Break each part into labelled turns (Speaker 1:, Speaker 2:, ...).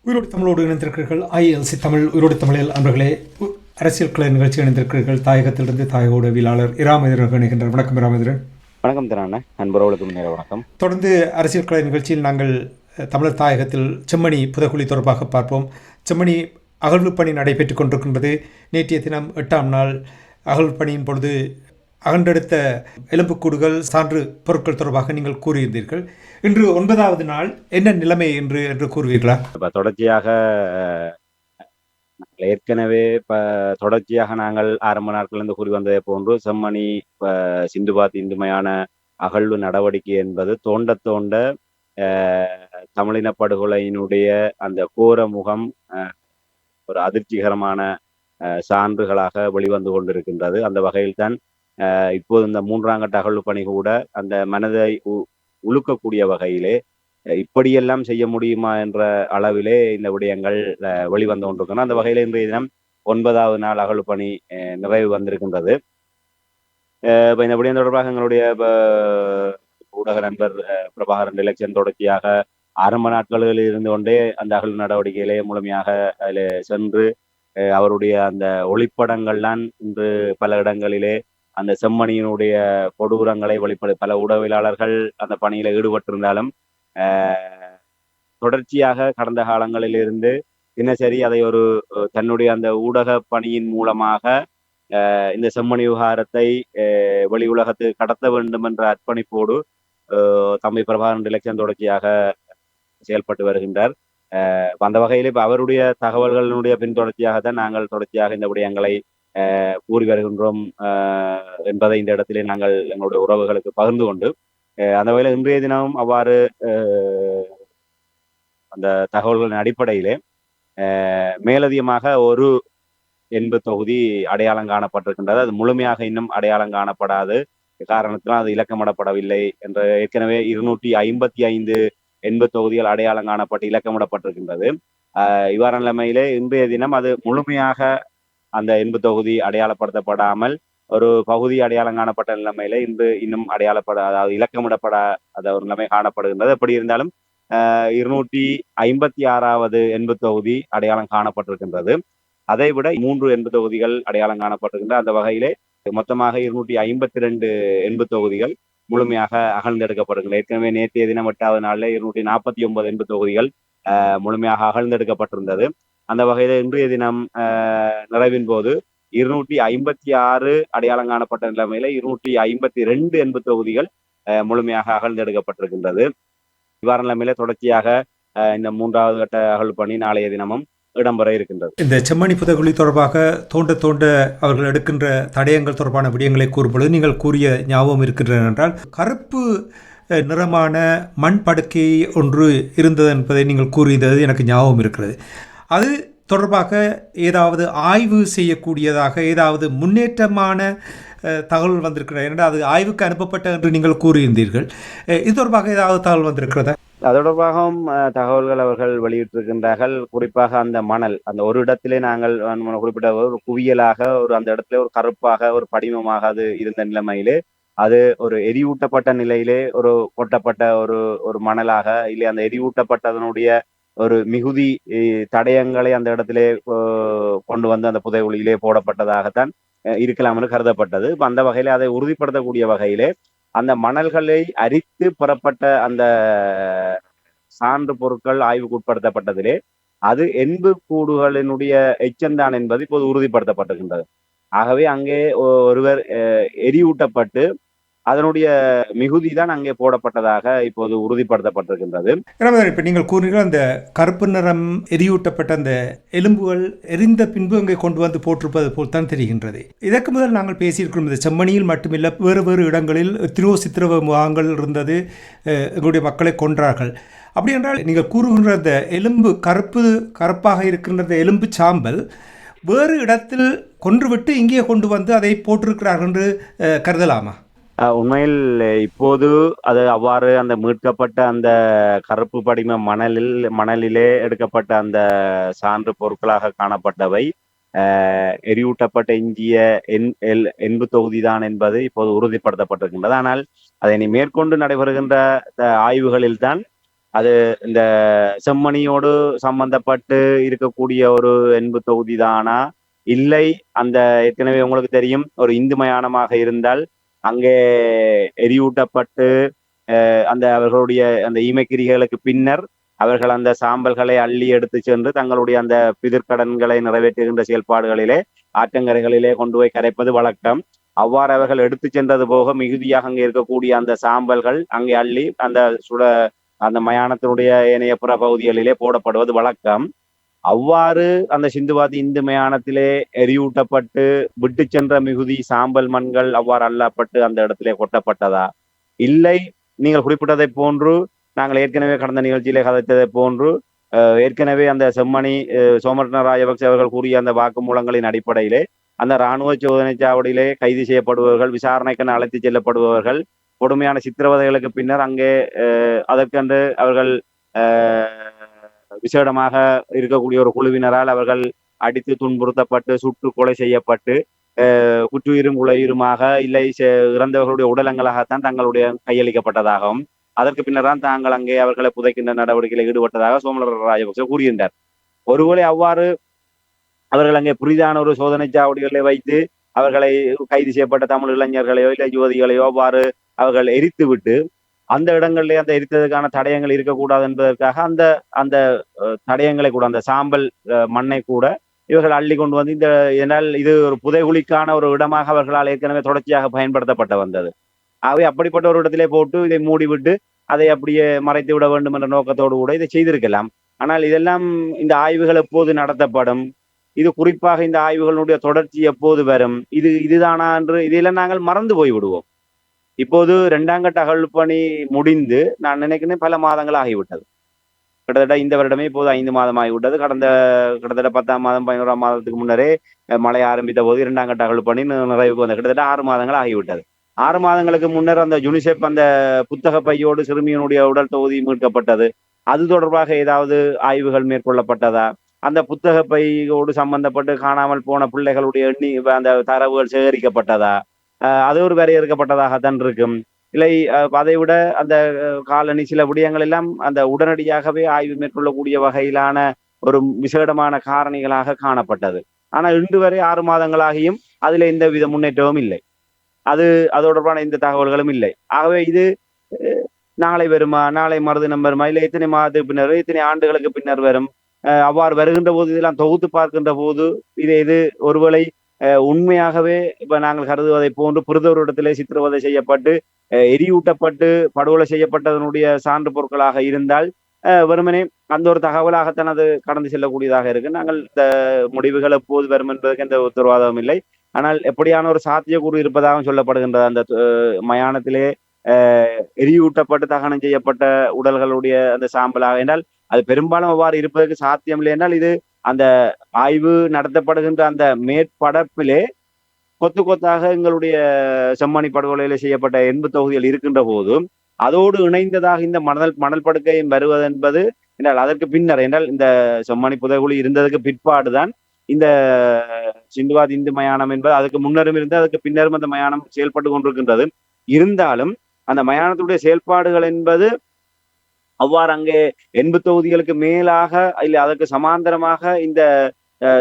Speaker 1: உயிரோடு தமிழோடு இணைந்திருக்கிறீர்கள். ILC தமிழ் உயிரோடு தமிழில் அன்பர்களே, அரசியல் கலை நிகழ்ச்சி இணைந்திருக்கிறீர்கள். தாயகத்திலிருந்து தாயக உடவியலாளர் இராமேந்திரன் இணைகின்றார். வணக்கம் இராமேந்திரன்.
Speaker 2: வணக்கம் திரான நண்பர்களுக்கும் நேர வணக்கம்.
Speaker 1: தொடர்ந்து அரசியல் கலை நிகழ்ச்சியில் நாங்கள் தமிழர் தாயகத்தில் செம்மணி புதைக்குழி தொடர்பாக பார்ப்போம். செம்மணி அகழ்வு பணி நடைபெற்றுக் கொண்டிருக்கின்றது. நேற்றைய தினம் 8ஆம் நாள் அகழ்வு பணியின் பொழுது அகன்றெடுத்த எலும்புக்கூடுகள் சான்று பொருட்கள் தொடர்பாக நீங்கள் கூறியிருந்தீர்கள். இன்று 9வது நாள், என்ன நிலைமை என்று கூறுவீர்களா?
Speaker 2: தொடர்ச்சியாக ஏற்கனவே தொடர்ச்சியாக நாங்கள் ஆரம்ப நாட்களிலிருந்து கூறி வந்ததை போன்று செம்மணி சிந்துபாத் இந்துமையான அகழ்வு நடவடிக்கை என்பது தோண்ட தோண்ட தமிழின படுகொலையினுடைய அந்த கோர முகம் ஒரு அதிர்ச்சிகரமான சான்றுகளாக வெளிவந்து கொண்டிருக்கின்றது. அந்த வகையில்தான் இப்போது இந்த 3ஆம் கட்ட அகழ்வு பணி கூட அந்த மனதை உழுக்கக்கூடிய வகையிலே இப்படியெல்லாம் செய்ய முடியுமா என்ற அளவிலே இந்த விடயங்கள் வெளிவந்து கொண்டிருக்கணும். அந்த வகையில் இன்றைய தினம் 9வது நாள் அகழ்வு பணி நிறைவு வந்திருக்கின்றது. இப்போ இந்த விடயம் தொடர்பாக எங்களுடைய ஊடக நண்பர் பிரபாகரன் எலெக்ஷன் தொடர்ச்சியாக ஆரம்ப நாட்களில் இருந்து கொண்டே அந்த அகழ்வு நடவடிக்கையிலே முழுமையாக அதில் சென்று அவருடைய அந்த ஒளிப்படங்கள்லாம் இன்று பல இடங்களிலே அந்த செம்மணியினுடைய கொடூரங்களை வெளிப்படு பல ஊடகவியலாளர்கள் அந்த பணியில ஈடுபட்டிருந்தாலும் தொடர்ச்சியாக கடந்த காலங்களில் இருந்து தினசரி அதை ஒரு தன்னுடைய அந்த ஊடக பணியின் மூலமாக இந்த செம்மணி விவகாரத்தை வெளி உலகத்துக்கு கடத்த வேண்டும் என்ற அர்ப்பணிப்போடு தம்பி பிரபாகரன் எலெக்ஷன் தொடர்ச்சியாக செயல்பட்டு வருகின்றார். அந்த வகையில் இப்ப அவருடைய தகவல்களினுடைய பின்தொடர்ச்சியாகத்தான் நாங்கள் தொடர்ச்சியாக இந்த விடயங்களை கூறி வருகின்றோம் என்பதை இந்த இடத்திலே நாங்கள் எங்களுடைய உறவுகளுக்கு பகிர்ந்து கொண்டு அந்த வகையில் இன்றைய தினமும் அவ்வாறு அந்த தகவல்களின் அடிப்படையிலே மேலதிகமாக ஒரு எண்பு தொகுதி அடையாளம் காணப்பட்டிருக்கின்றது. அது முழுமையாக இன்னும் அடையாளம் காணப்படாது காரணத்தினால் அது இலக்கமிடப்படவில்லை என்ற ஏற்கனவே 255 எண்பு தொகுதிகள் அடையாளம் காணப்பட்டு இலக்கமிடப்பட்டிருக்கின்றது. இவ்வாறான நிலைமையிலே இன்றைய தினம் அது முழுமையாக அந்த எண்பு தொகுதி அடையாளப்படுத்தப்படாமல் ஒரு பகுதி அடையாளம் காணப்பட்ட நிலைமையில இன்று இன்னும் அதாவது இலக்கமிடப்படாத ஒரு நிலைமை காணப்படுகின்றது. எப்படி இருந்தாலும் 256வது எண்பு தொகுதி அடையாளம் காணப்பட்டிருக்கின்றது. அதை விட 3 எண்பு தொகுதிகள் அடையாளம் காணப்பட்டிருக்கின்ற அந்த வகையிலே மொத்தமாக 252 எண்பு தொகுதிகள் முழுமையாக அகழ்ந்தெடுக்கப்படுகின்றன. ஏற்கனவே நேற்றைய தினம் 8வது நாளில் 249 எண்பு தொகுதிகள் முழுமையாக அகழ்ந்தெடுக்கப்பட்டிருந்தது. அந்த வகையில இன்றைய தினம் நிறைவின் போது 256 அடையாளம் காணப்பட்ட நிலைமையில 252 எண்பு தொகுதிகள் முழுமையாக அகழ்ந்தெடுக்கப்பட்டிருக்கின்றது. இவ்வாறு நிலைமையில தொடர்ச்சியாக இந்த 3வது கட்ட அகழ்வு பணி நாளைய தினமும் இடம்பெற இருக்கின்றது.
Speaker 1: இந்த செம்மணி புதைகுழி தொடர்பாக தோண்ட தோண்ட அவர்கள் எடுக்கின்ற தடயங்கள் தொடர்பான விடயங்களை கூறும்பொழுது நீங்கள் கூறிய ஞாபகம் இருக்கின்றன என்றால், கருப்பு நிறமான மண் படுக்கை ஒன்று இருந்தது என்பதை நீங்கள் கூறியது எனக்கு ஞாபகம் இருக்கிறது. அது தொடர்பாக ஏதாவது ஆய்வு செய்யக்கூடியதாக ஏதாவது முன்னேற்றமான தகவல் வந்திருக்கிறது என்றால் அது ஆய்வுக்கு அனுப்பப்பட்ட என்று நீங்கள் கூறியிருந்தீர்கள். இது தொடர்பாக ஏதாவது தகவல் வந்திருக்கிறதா?
Speaker 2: அது தொடர்பாகவும் தகவல்கள் அவர்கள் வெளியிட்டிருக்கின்றார்கள். குறிப்பாக அந்த மணல் அந்த ஒரு இடத்திலே நாங்கள் குறிப்பிட்ட ஒரு குவியலாக ஒரு அந்த இடத்துல ஒரு கருப்பாக ஒரு படிமமாக அது இருந்த நிலைமையிலே அது ஒரு எரியூட்டப்பட்ட நிலையிலே ஒரு கொட்டப்பட்ட ஒரு மணலாக இல்லை அந்த எரியூட்டப்பட்டதனுடைய ஒரு மிகுதி தடயங்களை அந்த இடத்திலே கொண்டு வந்து அந்த புதைகுழியிலே போடப்பட்டதாகத்தான் இருக்கலாம் என்று கருதப்பட்டது. இப்ப அந்த வகையில அதை உறுதிப்படுத்தக்கூடிய வகையிலே அந்த மணல்களை அரித்து பெறப்பட்ட அந்த சான்று பொருட்கள் ஆய்வுக்கு உட்படுத்தப்பட்டதிலே அது எண்பு கூடுகளினுடைய எச்சந்தான் என்பது இப்போது உறுதிப்படுத்தப்பட்டிருக்கின்றது. ஆகவே அங்கே ஒருவர் எரியூட்டப்பட்டு அதனுடைய மிகுதி தான் அங்கே போடப்பட்டதாக இப்போது உறுதிப்படுத்தப்பட்டிருக்கின்றது.
Speaker 1: இப்போ நீங்கள் கூறுகிறீர்கள் அந்த கருப்பு நிறம் எரியூட்டப்பட்ட அந்த எலும்புகள் எரிந்த பின்பு அங்கே கொண்டு வந்து போட்டிருப்பது போல் தான் தெரிகின்றது. இதற்கு முதல் நாங்கள் பேசியிருக்கிறோம், இந்த செம்மணியில் மட்டுமில்லை வேறு வேறு இடங்களில் சித்திரவ முகாங்கள் இருந்தது, எங்களுடைய மக்களை கொன்றார்கள். அப்படி என்றால் நீங்கள் கூறுகின்ற அந்த எலும்பு கருப்பாக இருக்கின்ற அந்த எலும்பு சாம்பல் வேறு இடத்தில் கொன்றுவிட்டு இங்கே கொண்டு வந்து அதை போட்டிருக்கிறார்கள் என்று கருதலாமா?
Speaker 2: உண்மையில் இப்போது அது அவ்வாறு அந்த மீட்கப்பட்ட அந்த கருப்பு படிம மணலிலே எடுக்கப்பட்ட அந்த சான்று பொருட்களாக காணப்பட்டவை எரியூட்டப்பட்ட எஞ்சிய எண்பு தொகுதிதான் என்பது இப்போது உறுதிப்படுத்தப்பட்டிருக்கின்றது. ஆனால் அதை நீ மேற்கொண்டு நடைபெறுகின்ற ஆய்வுகளில் தான் அது இந்த செம்மணியோடு சம்பந்தப்பட்டு இருக்கக்கூடிய ஒரு எண்பு தொகுதி தானா, இல்லை அந்த ஏற்கனவே உங்களுக்கு தெரியும் ஒரு இந்து மயானமாக இருந்தால் அங்கே எரியூட்டப்பட்டு அந்த அவர்களுடைய அந்த ஈமைக்கிரிகளுக்கு பின்னர் அவர்கள் அந்த சாம்பல்களை அள்ளி எடுத்து சென்று தங்களுடைய அந்த பிதிர்க்கடன்களை நிறைவேற்றுகின்ற செயல்பாடுகளிலே ஆற்றங்கரைகளிலே கொண்டு போய் கரைப்பது வழக்கம். அவ்வாறு அவர்கள் எடுத்து சென்றது போக மிகுதியாக அங்கே இருக்கக்கூடிய அந்த சாம்பல்கள் அங்கே அள்ளி அந்த மயானத்தினுடைய ஏனைய புற பகுதிகளிலே போடப்படுவது வழக்கம். அவ்வாறு அந்த சிந்துவாதி இந்து மயானத்திலே எரியூட்டப்பட்டு விட்டு சென்ற மிகுதி சாம்பல் மண்கள் அவ்வாறு அள்ளப்பட்டு அந்த இடத்திலே கொட்டப்பட்டதா, இல்லை நீங்கள் குறிப்பிட்டதை போன்று நாங்கள் ஏற்கனவே கடந்த நிகழ்ச்சியிலே கதைத்ததை போன்று ஏற்கனவே அந்த செம்மணி சோமரத்ன ராஜபக்சே அவர்கள் கூறிய அந்த வாக்குமூலங்களின் அடிப்படையிலே அந்த இராணுவ சோதனை சாவடியிலே கைது செய்யப்படுபவர்கள், விசாரணைக்கென அழைத்து செல்லப்படுபவர்கள், கொடுமையான சித்திரவதைகளுக்கு பின்னர் அங்கே அதற்கென்று அவர்கள் விசேடமாக இருக்கக்கூடிய ஒரு குழுவினரால் அவர்கள் அடித்து துன்புறுத்தப்பட்டு சுட்டு கொலை செய்யப்பட்டு குற்றுயிரும் குலையுருமாக இல்லை இறந்தவர்களுடைய உடலங்களாகத்தான் தங்களுடைய கையளிக்கப்பட்டதாகவும் அதற்கு பின்னர் தான் தாங்கள் அங்கே அவர்களை புதைக்கின்ற நடவடிக்கையில் ஈடுபட்டதாக சோமர ராஜபக்சே கூறுகின்றார். ஒருவேளை அவ்வாறு அவர்கள் அங்கே புரிதான ஒரு சோதனை சாவடிகளை வைத்து அவர்களை கைது செய்யப்பட்ட தமிழ் இளைஞர்களையோ இல்லை யுவதிகளையோ அவ்வாறு அவர்கள் எரித்து விட்டு அந்த இடங்களிலே அந்த எரித்ததுக்கான தடயங்கள் இருக்கக்கூடாது என்பதற்காக அந்த அந்த தடயங்களை கூட அந்த சாம்பல் மண்ணை கூட இவர்கள் அள்ளி கொண்டு வந்து இந்த ஏனால் இது ஒரு புதைகுழிக்கான ஒரு இடமாக அவர்களால் ஏற்கனவே தொடர்ச்சியாக பயன்படுத்தப்பட்டு வந்தது. ஆகவே அப்படிப்பட்ட ஒரு இடத்திலே போட்டு இதை மூடிவிட்டு அதை அப்படியே மறைத்து விட வேண்டும் என்ற நோக்கத்தோடு கூட இதை செய்திருக்கலாம். ஆனால் இதெல்லாம் இந்த ஆய்வுகள் எப்போது நடத்தப்படும், இது குறிப்பாக இந்த ஆய்வுகளுடைய தொடர்ச்சி எப்போது வரும், இதுதானா என்று இதையெல்லாம் நாங்கள் மறந்து போய் விடுவோம். இப்போது 2ஆம் கட்ட அகழ்வு முடிந்து நான் நினைக்கிறேன் பல மாதங்கள் ஆகிவிட்டது. கிட்டத்தட்ட இந்த வருடமே இப்போது 5 மாதம் ஆகிவிட்டது. கிட்டத்தட்ட 10ஆம் மாதம் 11ஆம் மாதத்துக்கு முன்னரே மழை ஆரம்பித்த போது 2ஆம் கட்ட அகழ்வு நிறைவுக்கு வந்தது. கிட்டத்தட்ட 6 மாதங்கள் ஆகிவிட்டது. 6 மாதங்களுக்கு முன்னர் அந்த யுனிசெப் அந்த புத்தக பையோடு சிறுமியினுடைய உடல் தொகுதி மீட்கப்பட்டது. அது தொடர்பாக ஏதாவது ஆய்வுகள் மேற்கொள்ளப்பட்டதா? அந்த புத்தக பையோடு சம்பந்தப்பட்டு காணாமல் போன பிள்ளைகளுடைய அந்த தரவுகள் சேகரிக்கப்பட்டதா? அது ஒரு வரையறுக்கப்பட்டதாகத்தான் இருக்கும். இல்லை அதை விட அந்த காலனி சில விடயங்கள் எல்லாம் அந்த உடனடியாகவே ஆய்வு மேற்கொள்ளக்கூடிய வகையிலான ஒரு விசேடமான காரணிகளாக காணப்பட்டது. ஆனால் இன்று வரை 6 மாதங்களாகியும் அதில் எந்த வித முன்னேற்றமும் இல்லை. அது தொடர்பான எந்த தகவல்களும் இல்லை. ஆகவே இது நாளை வருமா, நாளை மறுதினம் வருமா, இல்லை எத்தனை மாதத்துக்கு பின்னர், எத்தனை ஆண்டுகளுக்கு பின்னர் வரும், அவ்வாறு வருகின்ற போது இதெல்லாம் தொகுத்து பார்க்கின்ற போது இது ஒருவேளை உண்மையாகவே இப்ப நாங்கள் கருதுவதை போன்று புரிதொரு இடத்திலே சித்திரவதை செய்யப்பட்டு எரியூட்டப்பட்டு படுகொலை செய்யப்பட்டதனுடைய சான்று பொருட்களாக இருந்தால் வெறுமனே அந்த ஒரு தகவலாகத்தான் அது கடந்து செல்லக்கூடியதாக இருக்கு. நாங்கள் இந்த முடிவுகள் எப்போது வரும் என்பதற்கு எந்த உத்தரவாதமும் இல்லை. ஆனால் எப்படியான ஒரு சாத்தியக்கூறு இருப்பதாக சொல்லப்படுகின்றது. அந்த மயானத்திலே எரியூட்டப்பட்டு தகனம் செய்யப்பட்ட உடல்களுடைய அந்த சாம்பலாக என்றால் அது பெரும்பாலும் அவ்வாறு இருப்பதற்கு சாத்தியம் இல்லை என்றால் இது அந்த ஆய்வு நடத்தப்படுகின்ற அந்த மேற்படப்பிலே கொத்து கொத்தாக எங்களுடைய செம்மணி படுகொலையில செய்யப்பட்ட எண்பு தொகுதிகள் இருக்கின்ற போதும் அதோடு இணைந்ததாக இந்த மணல் படுக்கையும் வருவது என்பது என்றால் அதற்கு பின்னர் என்றால் இந்த செம்மணி புதைகுழி இருந்ததுக்கு பிற்பாடுதான் இந்த சிந்துவாத் இந்து மயானம் என்பது அதுக்கு முன்னரும் இருந்து அதுக்கு பின்னரும் அந்த மயானம் செயல்பட்டு கொண்டிருக்கின்றது. இருந்தாலும் அந்த மயானத்துடைய செயல்பாடுகள் என்பது அவ்வாறு அங்கே எண்பு தொகுதிகளுக்கு மேலாக இல்லை அதற்கு சமாந்தரமாக இந்த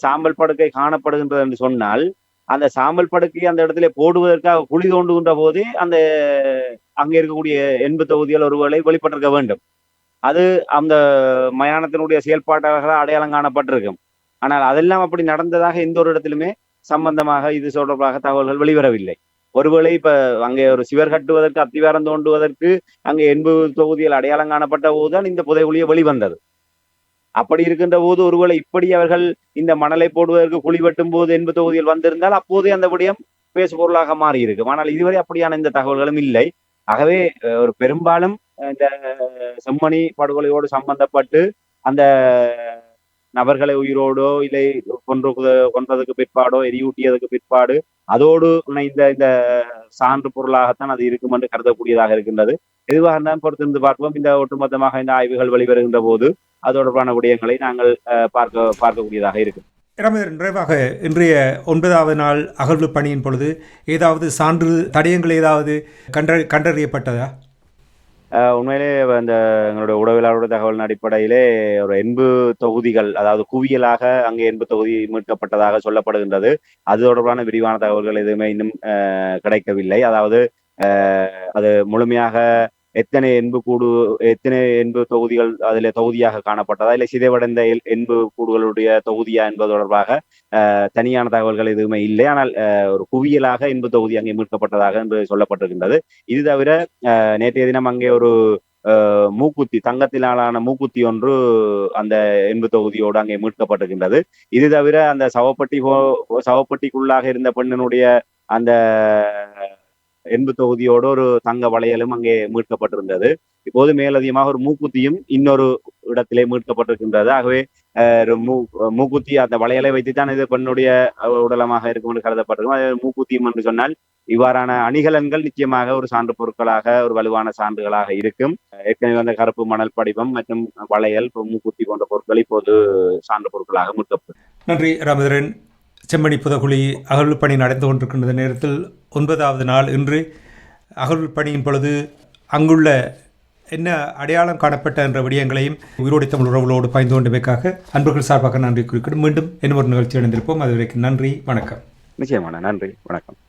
Speaker 2: சாம்பல் படுக்கை காணப்படுகின்றது என்று சொன்னால் அந்த சாம்பல் படுக்கையை அந்த இடத்துல போடுவதற்காக குழி தோண்டுகின்ற போதே அந்த அங்கே இருக்கக்கூடிய எண்பு தொகுதிகள் ஒருவேளை வெளிப்பட்டிருக்க வேண்டும். அது அந்த மயானத்தினுடைய செயல்பாட்டாளர்களாக அடையாளம் காணப்பட்டிருக்கும். ஆனால் அதெல்லாம் அப்படி நடந்ததாக எந்த ஒரு இடத்திலுமே சம்பந்தமாக இது தொடர்பாக தகவல்கள் வெளிவரவில்லை. ஒருவேளை இப்ப அங்கே ஒரு சிவர் கட்டுவதற்கு அத்திவாரம் தோண்டுவதற்கு அங்கே எண்பு தொகுதியில் அடையாளம் காணப்பட்ட போதுதான் இந்த புதைகுழியை வெளிவந்தது. அப்படி இருக்கின்ற போது ஒருவேளை இப்படி அவர்கள் இந்த மணலை போடுவதற்கு குழி வெட்டும் போது எண்பு தொகுதியில் வந்திருந்தால் அப்போதே அந்த விடயம் பேசு பொருளாக மாறி இருக்கும். ஆனால் இதுவரை அப்படியான இந்த தகவல்களும் இல்லை. ஆகவே ஒரு பெரும்பாலும் இந்த செம்மணி படுகொலையோடு சம்பந்தப்பட்டு அந்த நபர்களை உயிரோடோ இல்லை கொன்றதுக்கு பிற்பாடோ எரியூட்டியதுக்கு பிற்பாடு அதோடு இணைந்த இந்த சான்று பொருளாகத்தான் அது இருக்கும் என்று கருதக்கூடியதாக இருக்கின்றது. எதுவாக இருந்தாலும் பொறுத்திருந்து பார்ப்போம். இந்த ஒட்டுமொத்தமாக இந்த ஆய்வுகள் வெளிவருகின்ற போது அது தொடர்பான விடயங்களை நாங்கள் பார்க்கக்கூடியதாக இருக்கும்.
Speaker 1: நிறைவாக இன்றைய 9வது நாள் அகழ்வு பணியின் பொழுது ஏதாவது சான்று தடயங்கள் ஏதாவது கண்டறியப்பட்டதா?
Speaker 2: உண்மையிலே அந்த எங்களுடைய உடவியலாளருடைய தகவலின் அடிப்படையிலே ஒரு 80 தொகுதிகள், அதாவது குவியலாக அங்கே 80 தொகுதி மீட்கப்பட்டதாக சொல்லப்படுகின்றது. அது தொடர்பான விரிவான தகவல்கள் எதுவுமே இன்னும் கிடைக்கவில்லை. அதாவது அது முழுமையாக எத்தனை எண்பு தொகுதிகள் அதில் தொகுதியாக காணப்பட்டதா, இல்லை சிதைவடைந்த எண்பு கூடுகளுடைய தொகுதியா என்பது தொடர்பாக தனியான தகவல்கள் எதுவுமே இல்லை. ஆனால் ஒரு குவியலாக 80 தொகுதி அங்கே மீட்கப்பட்டதாக என்று சொல்லப்பட்டிருக்கின்றது. இது தவிர நேற்றைய தினம் அங்கே ஒரு மூக்குத்தி, தங்கத்தினாலான மூக்குத்தி ஒன்று அந்த 80 தொகுதியோடு அங்கே மீட்கப்பட்டிருக்கின்றது. இது தவிர அந்த சவப்பட்டிக்குள்ளாக இருந்த பெண்ணினுடைய அந்த 80 தொகுதியோடு ஒரு தங்க வளையலும் அங்கே மீட்கப்பட்டிருந்தது. இப்போது மேலதிகமாக ஒரு மூக்குத்தியும் இன்னொரு இடத்திலே மீட்கப்பட்டிருக்கின்றது. ஆகவே மூக்குத்தி அந்த வளையலை வைத்துத்தான் இது பெண்ணுடைய உடலமாக இருக்கும் என்று கருதப்பட்டிருக்கும். அது மூக்குத்தியும் என்று சொன்னால் இவ்வாறான அணிகலன்கள் நிச்சயமாக ஒரு சான்று பொருட்களாக, ஒரு வலுவான சான்றுகளாக இருக்கும். ஏற்கனவே அந்த கருப்பு மணல் படிவம் மற்றும் வளையல், மூக்குத்தி போன்ற பொருட்கள் இப்போது சான்று பொருட்களாக மீட்கப்படும்.
Speaker 1: நன்றி ராமேந்திரன். செம்மணி புதகுழி அகழ்வு பணி நடந்து கொண்டிருக்கின்ற நேரத்தில் 9வது நாள் இன்று அகழ்வு பணியின் பொழுது அங்குள்ள என்ன அடையாளம் காணப்பட்ட என்ற விடயங்களையும் உயிரோடு தமிழ் உறவுகளோடு பகிர்ந்து கொண்டமைக்காக அன்பர்கள் சார்பாக நன்றி குறிப்பிடும். மீண்டும் இன்னொரு நிகழ்ச்சி இணைந்திருப்போம். அதுவரைக்கும் நன்றி, வணக்கம்.
Speaker 2: நிச்சயமான நன்றி, வணக்கம்.